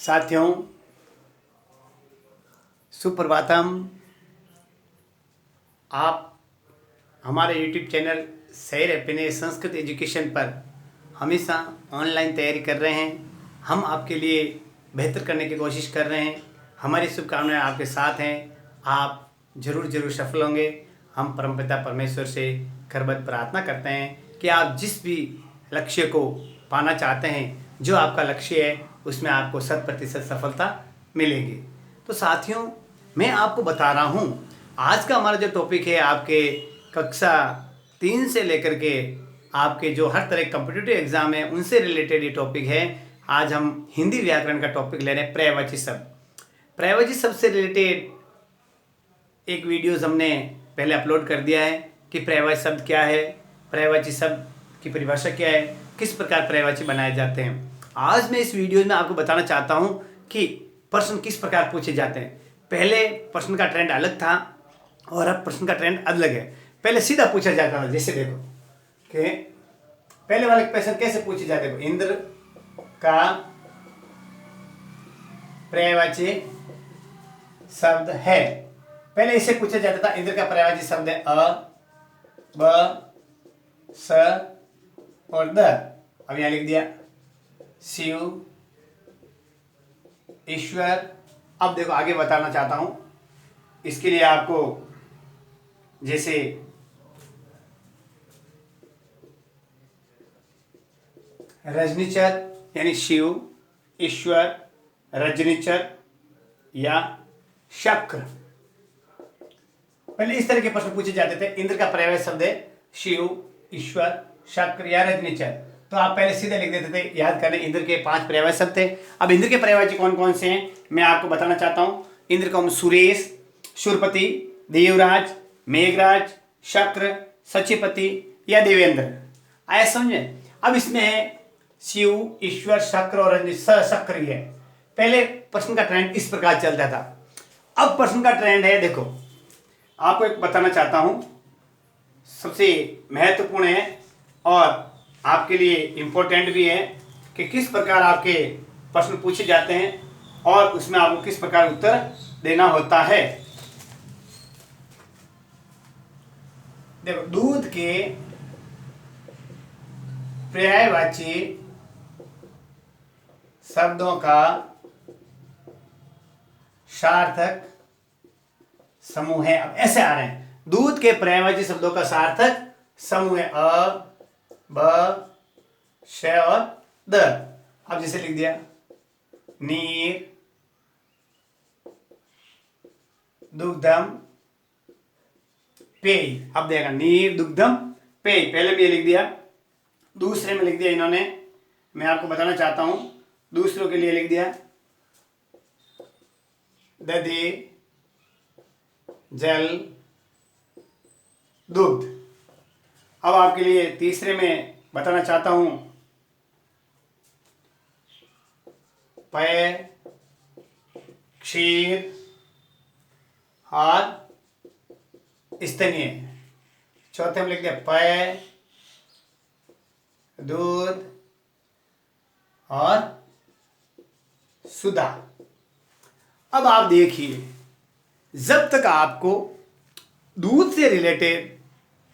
साथियों, सुप्रभातम। आप हमारे YouTube चैनल सैर हैप्पीनेस संस्कृत एजुकेशन पर हमेशा ऑनलाइन तैयारी कर रहे हैं। हम आपके लिए बेहतर करने की कोशिश कर रहे हैं। हमारी शुभकामनाएं आपके साथ हैं। आप जरूर सफल होंगे। हम परमपिता परमेश्वर से करबद्ध प्रार्थना करते हैं कि आप जिस भी लक्ष्य को पाना चाहते हैं, जो आपका लक्ष्य है, उसमें आपको 100% सफलता मिलेगी। तो साथियों, मैं आपको बता रहा हूँ, आज का हमारा जो टॉपिक है, आपके कक्षा 3 से लेकर के आपके जो हर तरह के कॉम्पिटिटिव एग्जाम है उनसे रिलेटेड ये टॉपिक है। आज हम हिंदी व्याकरण का टॉपिक ले रहे हैं, पर्यायवाची शब्द। पर्यायवाची शब्द से रिलेटेड एक वीडियोस हमने पहले अपलोड कर दिया है कि पर्यायवाची शब्द क्या है, पर्यायवाची शब्द की परिभाषा क्या है, किस प्रकार पर्यायवाची बनाए जाते हैं। आज मैं इस वीडियो में आपको बताना चाहता हूं कि प्रश्न किस प्रकार पूछे जाते हैं। पहले प्रश्न का ट्रेंड अलग था और अब प्रश्न का ट्रेंड अलग है। पहले सीधा पूछा जाता था, जैसे देखो कि पहले वाले प्रश्न कैसे पूछे जाते हैं। इंद्र का पर्यायवाची शब्द है, पहले इसे पूछा जाता था। इंद्र का पर्यायवाची शब्द है अ, ब, स और द। अब यहां लिख दिया शिव, ईश्वर। अब देखो आगे बताना चाहता हूं, इसके लिए आपको जैसे रजनीचर यानी शिव, ईश्वर, रजनीचर या शक्र, पहले इस तरह के प्रश्न पूछे जाते थे। इंद्र का पर्यायवाची शब्द है शिव, ईश्वर, शक्र या रजनीचर। तो आप पहले सीधे लिख देते थे। याद करें, इंद्र के 5 पर्यायवाची शब्द थे। अब इंद्र के पर्यायवाची कौन कौन से हैं मैं आपको बताना चाहता हूं। इंद्र को हम सुरेश, शूरपति, देवराज, मेघराज, शक्र, सचिपति या देवेंद्र आया समझे। अब इसमें है शिव, ईश्वर, शक्र और रजनीचर, सक्रिय है। पहले प्रश्न का ट्रेंड इस प्रकार चलता था। अब प्रश्न का ट्रेंड है, देखो आपको एक बताना चाहता हूं, सबसे महत्वपूर्ण है और आपके लिए इंपॉर्टेंट भी है कि किस प्रकार आपके प्रश्न पूछे जाते हैं और उसमें आपको किस प्रकार उत्तर देना होता है। देखो, दूध के पर्यायवाची शब्दों का सार्थक समूह है। अब ऐसे आ रहे हैं, दूध के पर्यायवाची शब्दों का सार्थक समूह है अ, ब, श और द। अब जैसे लिख दिया नीर, दुग्धम, पेय। अब देखा नीर, दुग्धम, पेय, पहले भी ये लिख दिया, दूसरे में लिख दिया इन्होंने। मैं आपको बताना चाहता हूं, दूसरों के लिए लिख दिया दधि, जल, दुग्ध। अब आपके लिए तीसरे में बताना चाहता हूं पेय, क्षीर और स्तनीय। चौथे में लिख दिया पेय, दूध और सुधा। अब आप देखिए, जब तक आपको दूध से रिलेटेड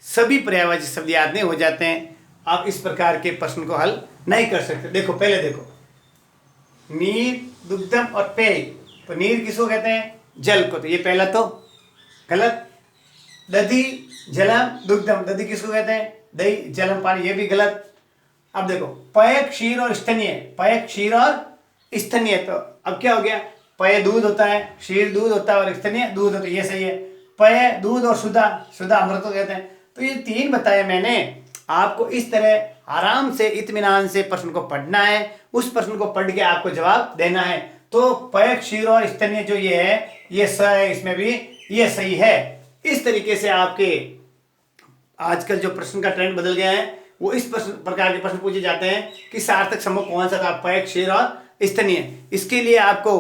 सभी पर्यायवाची शब्द याद नहीं हो जाते हैं, आप इस प्रकार के प्रश्न को हल नहीं कर सकते। देखो पहले देखो, नीर, दुग्धम और पेय। तो नीर किसको कहते हैं? जल को। तो ये पहला तो गलत। दधि, जलम, दुग्धम, दधि किसको कहते हैं? दही, जलम, पानी, ये भी गलत। अब देखो पेय, क्षीर और स्तनीय। पेय, क्षीर और स्तनीय, तो अब क्या हो गया? पेय दूध होता है, क्षीर दूध होता है और स्तनीय दूध होता है, ये सही है। पेय दूध और सुधा, सुधा अमृत को कहते हैं। तो ये 3 बताए मैंने। आपको इस तरह आराम से इत्मीनान से प्रश्न को पढ़ना है, उस प्रश्न को पढ़ के आपको जवाब देना है। तो पेय, क्षीर और स्तनीय जो ये है, ये स है, इसमें भी ये सही है। इस तरीके से आपके आजकल जो प्रश्न का ट्रेंड बदल गया है, वो इस प्रकार के प्रश्न पूछे जाते हैं कि सार्थक समूह कौन सा था? पेय, क्षीर और स्तनीय। इसके लिए आपको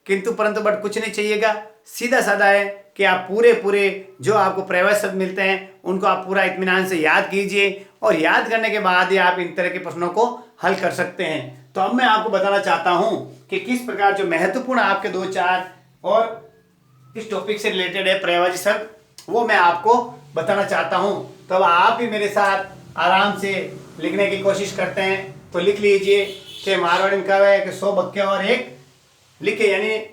किंतु परंतु बट कुछ नहीं चाहिएगा, सीधा साधा है कि आप पूरे जो आपको पर्यायवाची शब्द मिलते हैं उनको आप पूरा इत्मीनान से याद कीजिए और याद करने के बाद ही आप इन तरह के प्रश्नों को हल कर सकते हैं। तो अब मैं आपको बताना चाहता हूं कि किस प्रकार जो महत्वपूर्ण आपके 2-4 और इस टॉपिक से रिलेटेड है पर्यायवाची शब्द, वो मैं आपको बताना चाहता हूं। तो अब आप भी मेरे साथ आराम से लिखने की कोशिश करते हैं। तो लिख लीजिए कि मारवाड़ी में कहा है कि 100 वाक्य और एक लिखे, यानी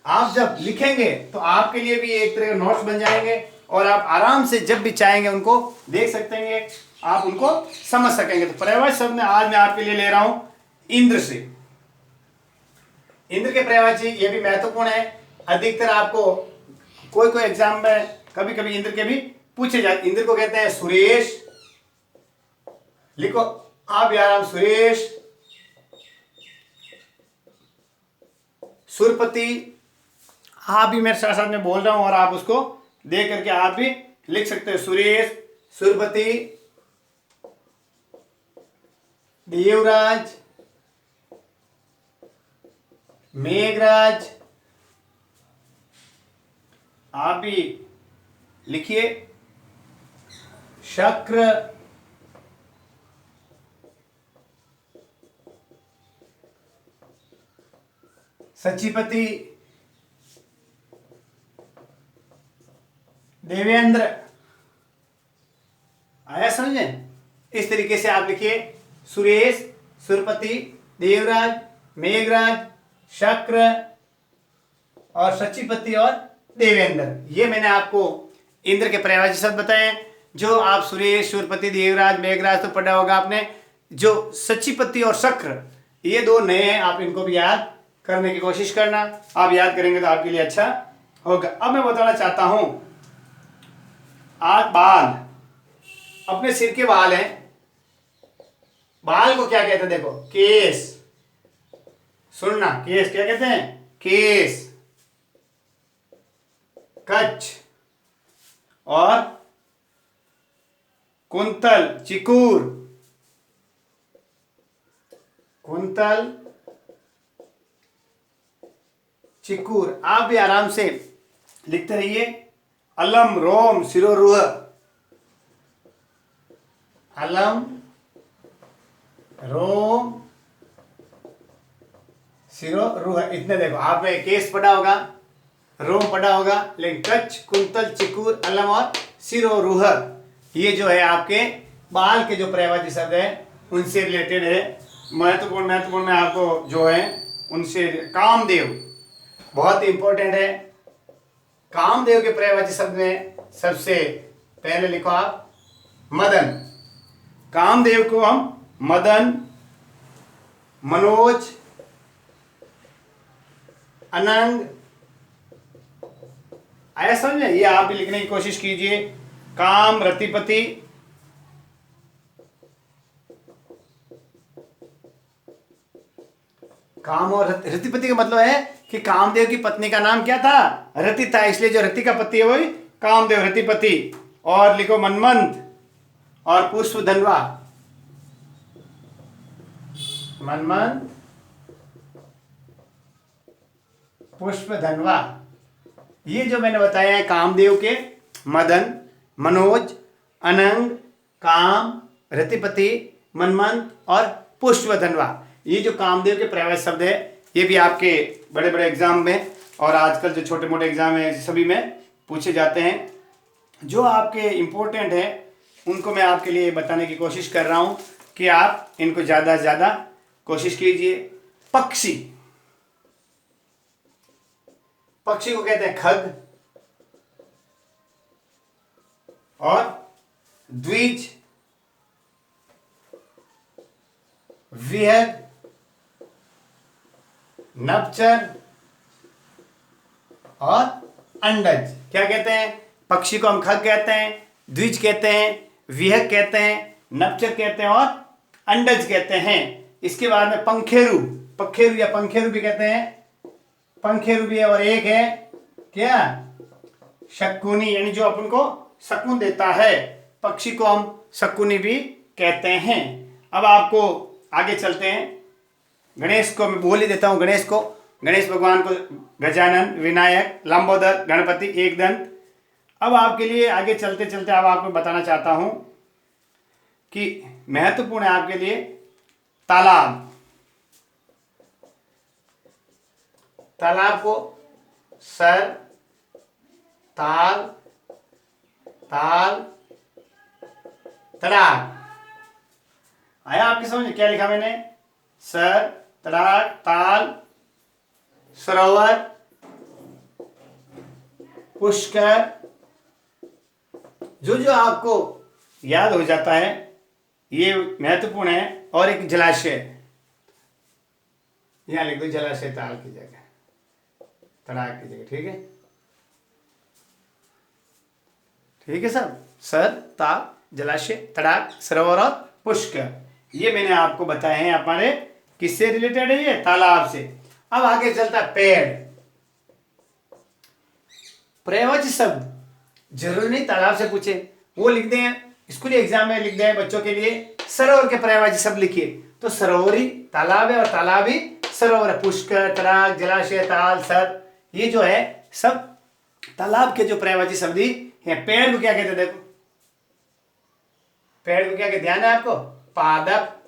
आप जब लिखेंगे तो आपके लिए भी एक तरह के नोट्स बन जाएंगे और आप आराम से जब भी चाहेंगे उनको देख सकते हैं, आप उनको समझ सकेंगे। तो पर्यायवाची शब्द में आज मैं आपके लिए ले रहा हूं इंद्र से। इंद्र के पर्यायवाची ये भी महत्वपूर्ण है। अधिकतर आपको कोई कोई एग्जाम में कभी कभी इंद्र के भी पूछे जाते। इंद्र को कहते हैं सुरेश, लिखो आप भी आराम, सुरेश, सुरपति। आप भी मेरे साथ साथ में बोल रहा हूं और आप उसको देख करके आप भी लिख सकते हो। सुरेश, सुरपति, देवराज, मेघराज। आप भी लिखिए शक्र, सचिपति, देवेंद्र। आया समझे? इस तरीके से आप लिखिए सुरेश, सुरपति, देवराज, मेघराज, शक्र और सचिपति और देवेंद्र। ये मैंने आपको इंद्र के पर्यायवाची शब्द बताए हैं। जो आप सुरेश, सुरपति, देवराज, मेघराज तो पढ़ा होगा आपने। जो सचिपति और शक्र ये दो नए हैं, आप इनको भी याद करने की कोशिश करना। आप याद करेंगे तो आपके लिए अच्छा होगा। अब मैं बताना चाहता हूं आज बाल, अपने सिर के बाल हैं। बाल को क्या कहते हैं? देखो केस, सुनना, केस क्या कहते हैं? केस, कच्छ और कुंतल, चिकूर, कुंतल, चिकूर। आप भी आराम से लिखते रहिए। अलम, रोम, सिरोरुह, अलम, रोम, सिरोरुह। इतने देखो, आपने केस पढ़ा होगा, रोम पढ़ा होगा, लेकिन कच्छ, कुंतल, चिकूर, अलम और सिरोरुह ये जो है आपके बाल के जो पर्यायवाची शब्द है उनसे रिलेटेड है। महत्वपूर्ण महत्वपूर्ण में आपको जो है उनसे। कामदेव बहुत इंपॉर्टेंट है। कामदेव के पर्यायवाची शब्द में सबसे पहले लिखो आप मदन। कामदेव को हम मदन, मनोज, अनंग, आया समझे? ये आप भी लिखने की कोशिश कीजिए। काम, रतिपति, काम और रतिपति का मतलब है कि कामदेव की पत्नी का नाम क्या था? रति था, इसलिए जो रति का पति है वही कामदेव, रतिपति। और लिखो मनमंत और पुष्पधनवा, मनमंत, पुष्पधनवा। ये जो मैंने बताया है कामदेव के मदन, मनोज, अनंग, काम, रतिपति, मनमंत और पुष्पधनवा, ये जो कामदेव के पर्यायवाची शब्द है ये भी आपके बड़े बड़े एग्जाम में और आजकल जो छोटे मोटे एग्जाम है सभी में पूछे जाते हैं। जो आपके इम्पोर्टेंट है उनको मैं आपके लिए बताने की कोशिश कर रहा हूं कि आप इनको ज़्यादा से ज़्यादा कोशिश कीजिए। पक्षी, पक्षी को कहते हैं खग और द्विज, विहग, नभचर और अंडज। क्या कहते हैं? पक्षी को हम खग कहते हैं, द्विज कहते हैं, विहग कहते हैं, नभचर कहते हैं और अंडज कहते हैं। इसके बाद में पंखेरु, पखेरु या पंखेरु भी कहते हैं, पंखेरु भी है। और एक है क्या? शकुनी, यानी जो अपन को शकुन देता है, पक्षी को हम शकुनी भी कहते हैं। अब आपको आगे चलते हैं। गणेश को मैं बोल ही देता हूं। गणेश को, गणेश भगवान को गजानन, विनायक, लंबोदर, गणपति, एकदंत। अब आपके लिए आगे चलते चलते अब आपको बताना चाहता हूं कि महत्वपूर्ण है आपके लिए तालाब, तालाब को सर, ताल, ताल, तड़ाक। आया आपकी समझ में क्या लिखा मैंने? सर, तड़ाक, ताल, सरोवर, पुष्कर। जो जो आपको याद हो जाता है ये महत्वपूर्ण है। और एक जलाशय, यहां लिख दो जलाशय, ताल की जगह, तड़ाक की जगह। ठीक है, ठीक है सब। सर, ताल, जलाशय, तड़ाक, सरोवर और पुष्कर, ये मैंने आपको बताए हैं। हमारे किससे रिलेटेड है? ये तालाब से। अब आगे चलता पेड़। पर्यायवाची शब्द जरूरी नहीं तालाब से पूछे, वो लिख दें स्कूली एग्जाम में, लिख दें बच्चों के लिए सरोवर के पर्यायवाची शब्द लिखिए। तो सरोवरी तालाब है और तालाबी सरोवर है। पुष्कर, तड़ाक, जलाशय, ताल, सर, ये जो है सब तालाब के जो पर्यायवाची शब्द हैं। पेड़ को क्या कहते हैं? देखो, पेड़ को क्या कहते? ध्यान है आपको? पादप।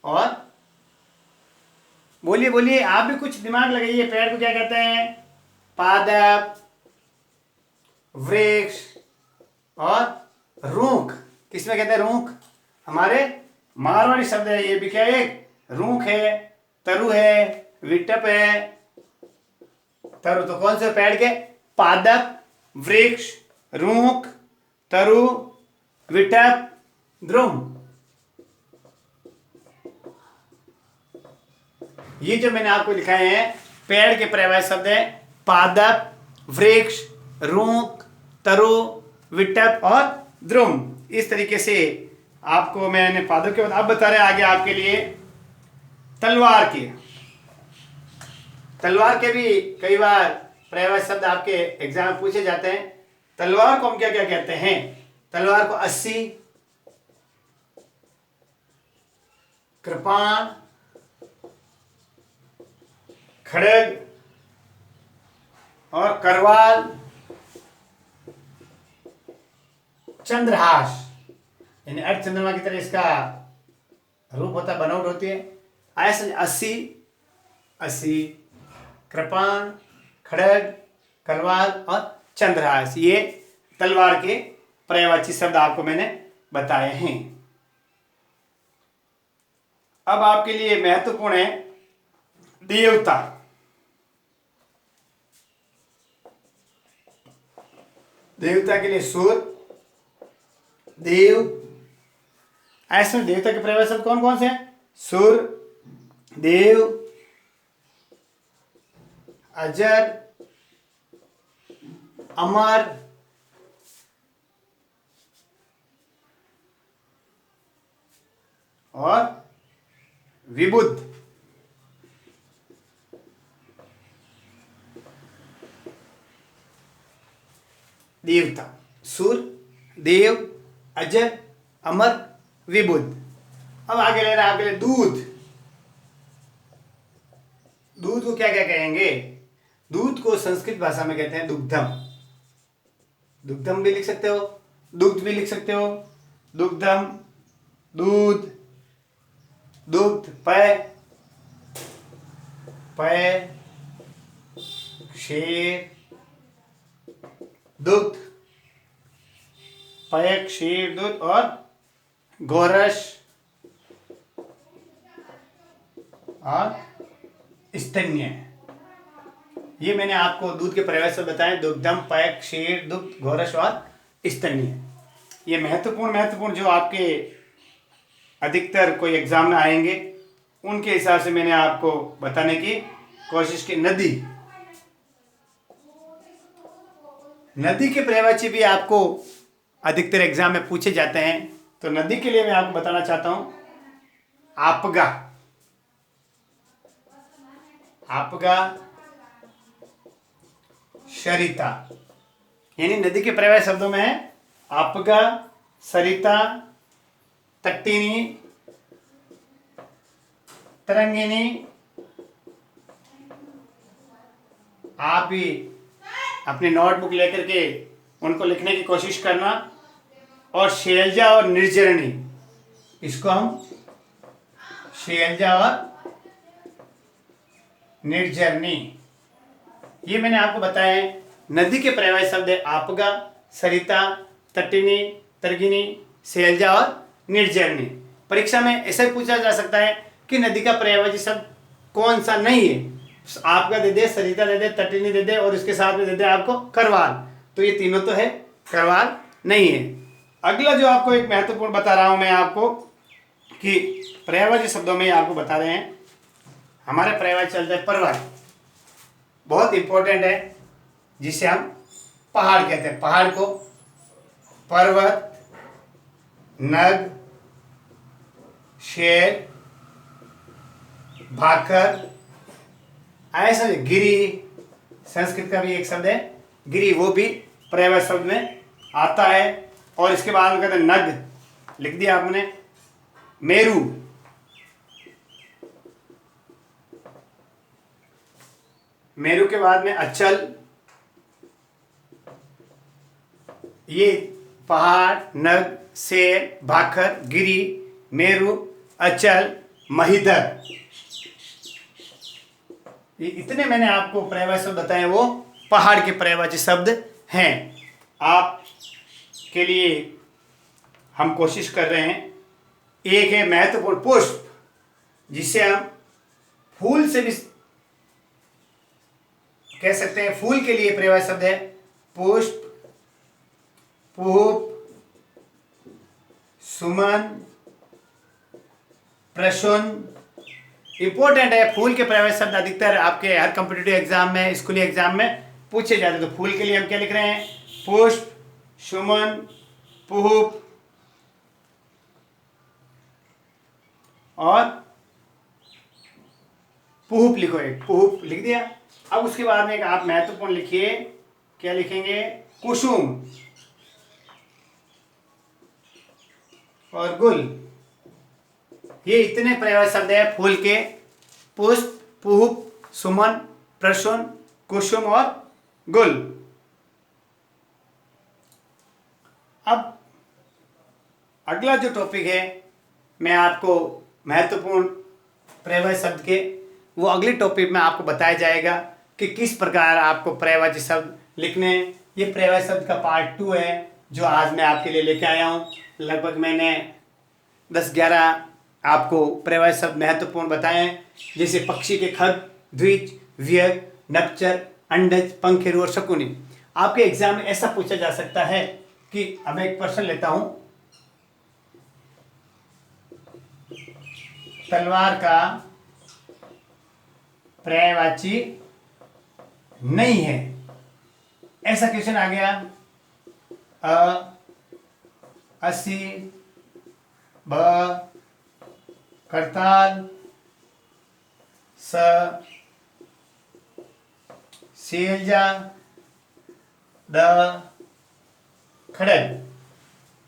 और बोलिए बोलिए, आप भी कुछ दिमाग लगाइए। पेड़ को क्या कहते हैं? पादप, वृक्ष और रूख। किसमें कहते हैं? रूख। हमारे मारवाड़ी शब्द है ये भी। क्या एक रूख है, तरु है, विटप है। तरु तो कौन से पेड़ के? पादप, वृक्ष, रूख, तरु, विटप, द्रुम। ये जो मैंने आपको लिखाए हैं पेड़ के पर्यायवाची शब्द है पादप, वृक्ष, रूख, तरु, विटप और द्रुम। इस तरीके से आपको मैंने पादप के बाद अब बता रहे हैं आगे आपके लिए तलवार के। तलवार के भी कई बार पर्यायवाची शब्द आपके एग्जाम में पूछे जाते हैं। तलवार को हम क्या क्या कहते हैं? तलवार को अस्सी, कृपाण, खड़ग और करवाल, चंद्रहास, यानी अर्ध चंद्रमा की तरह इसका रूप होता, बनावट होती है। ऐसे अस्सी, अस्सी, कृपाण, खड़ग, करवाल और चंद्रहास, ये तलवार के पर्यायवाची शब्द आपको मैंने बताए हैं। अब आपके लिए महत्वपूर्ण है देवता। देवता के लिए सुर, देव। ऐसे देवता के पर्यायवाची शब्द कौन कौन से हैं? सुर, देव, अजर, अमर, और विबुद्ध। देवता, सुर, देव, अजर, अमर, विबुद्ध। अब आगे ले रहा है आपके लिए दूध। दूध को क्या क्या कहेंगे? दूध को संस्कृत भाषा में कहते हैं दुग्धम। दुग्धम भी लिख सकते हो, दुग्ध भी लिख सकते हो। दुग्धम, दूध, दुग्ध, पय, पय, क्षीर, दुग्ध, पय, क्षीर, दूध और गोरस और स्तन्य। ये मैंने आपको दूध के पर्यायवाची शब्द बताए, दुग्धम, पय, क्षीर, दुग्ध, गोरस और स्तन्य। ये महत्वपूर्ण जो आपके अधिकतर कोई एग्जाम में आएंगे उनके हिसाब से मैंने आपको बताने की कोशिश की। नदी, नदी के पर्यायवाची भी आपको अधिकतर एग्जाम में पूछे जाते हैं। तो नदी के लिए मैं आपको बताना चाहता हूं आपगा। आपगा, सरिता, यानी नदी के पर्यायवाची शब्दों में है आपगा, सरिता, तट्टिनी, तरंगिनी। आप भी अपनी नोटबुक लेकर के उनको लिखने की कोशिश करना। और शैलजा और निर्जरणी, इसको हम शैलजा और निर्जरनी। ये मैंने आपको बताया है। नदी के पर्यायवाची शब्द है आपगा, सरिता, तटिनी, तर्गिनी, शैलजा और निर्जरनी। परीक्षा में ऐसा पूछा जा सकता है कि नदी का पर्यायवाची शब्द कौन सा नहीं है। आपका दे दे, सरिता दे दे, तटिनी दे दे और इसके साथ में दे दे आपको करवाल, तो ये तीनों तो है, करवाल नहीं है। अगला जो आपको एक महत्वपूर्ण बता रहा हूं मैं आपको कि पर्यायवाची शब्दों में आपको बता रहे हैं, हमारे पर्यायवाची चलता है पर्वत, बहुत इंपॉर्टेंट है, जिसे हम पहाड़ कहते हैं। पहाड़ को पर्वत, नग, शेर, भाकर, ऐसा गिरी, संस्कृत का भी एक शब्द है गिरी, वो भी पर्यायवाची शब्द में आता है। और इसके बाद में कहते हैं नग, लिख दिया आपने, मेरू, मेरू के बाद में अचल, ये पहाड़, नग, शेर, भाखर, गिरी, मेरू, अचल, महिधर, ये इतने मैंने आपको पर्यायवाची शब्द बताए, वो पहाड़ के पर्यायवाची शब्द हैं। आप के लिए हम कोशिश कर रहे हैं। एक है महत्वपूर्ण पुष्प, जिसे हम फूल से भी कह सकते हैं। फूल के लिए पर्यायवाची शब्द है पुष्प, पुष्प, सुमन, प्रसून। इंपॉर्टेंट है, फूल के पर्यायवाची शब्द अधिकतर आपके हर कॉम्पिटिटिव एग्जाम में, स्कूली एग्जाम में पूछे जाते हैं। तो फूल के लिए हम क्या लिख रहे हैं, पुष्प, सुमन, पुष्प और पुष्प लिखो, एक पुष्प लिख दिया। अब उसके बाद में एक आप महत्वपूर्ण लिखिए, क्या लिखेंगे, कुसुम और गुल। ये इतने पर्यायवाची शब्द है फूल के, पुष्प, पुष्प, सुमन, प्रसून, कुसुम और गुल। अब अगला जो टॉपिक है, मैं आपको महत्वपूर्ण पर्यायवाची शब्द के, वो अगले टॉपिक में आपको बताया जाएगा कि किस प्रकार आपको पर्यायवाची शब्द लिखने हैं। ये पर्यायवाची शब्द का पार्ट 2 है, जो आज मैं आपके लिए लेके आया हूँ। लगभग मैंने 10-11 आपको पर्यायवाची शब्द महत्वपूर्ण बताए हैं, जैसे पक्षी के खग, द्विज, व्यय, नपचर, अंडज, पंखेरु और शकुनी। आपके एग्जाम में ऐसा पूछा जा सकता है कि अब मैं एक प्रश्न लेता हूं, तलवार का पर्यायवाची नहीं है, ऐसा क्वेश्चन आ गया। अस्सी, ब, करताल, स, शैलजा, द, खड़ग।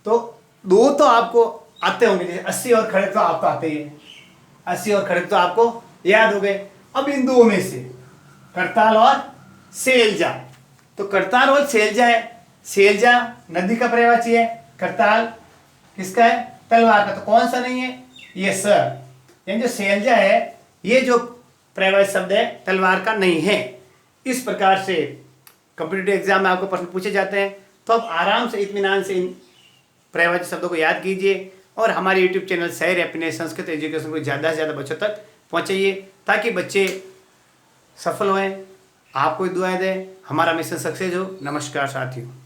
तो दो तो आपको आते होंगे, जैसे 80 और खड़ग तो आपको आते ही है, 80 और खड़ग तो आपको याद हो गए। अब इन दो में से करताल और शैलजा, तो करताल और शैलजा है। शैलजा नदी का पर्यायवाची है, करताल किसका है, तलवार का। तो कौन सा नहीं है, ये स, यानी जो शैलजा है, ये जो पर्यायवाची शब्द है तलवार का नहीं है। इस प्रकार से कॉम्पिटिटिव एग्जाम में आपको प्रश्न पूछे जाते हैं। तो आप आराम से, इत्मीनान से इन पर्यायवाची शब्दों को याद कीजिए और हमारे यूट्यूब चैनल सैर हैप्पीनेस संस्कृत एजुकेशन को ज़्यादा से ज़्यादा बच्चों तक पहुँचाइए, ताकि बच्चे सफल हों। आपको दुआएं दें, हमारा मिशन सक्सेस हो। नमस्कार साथियों।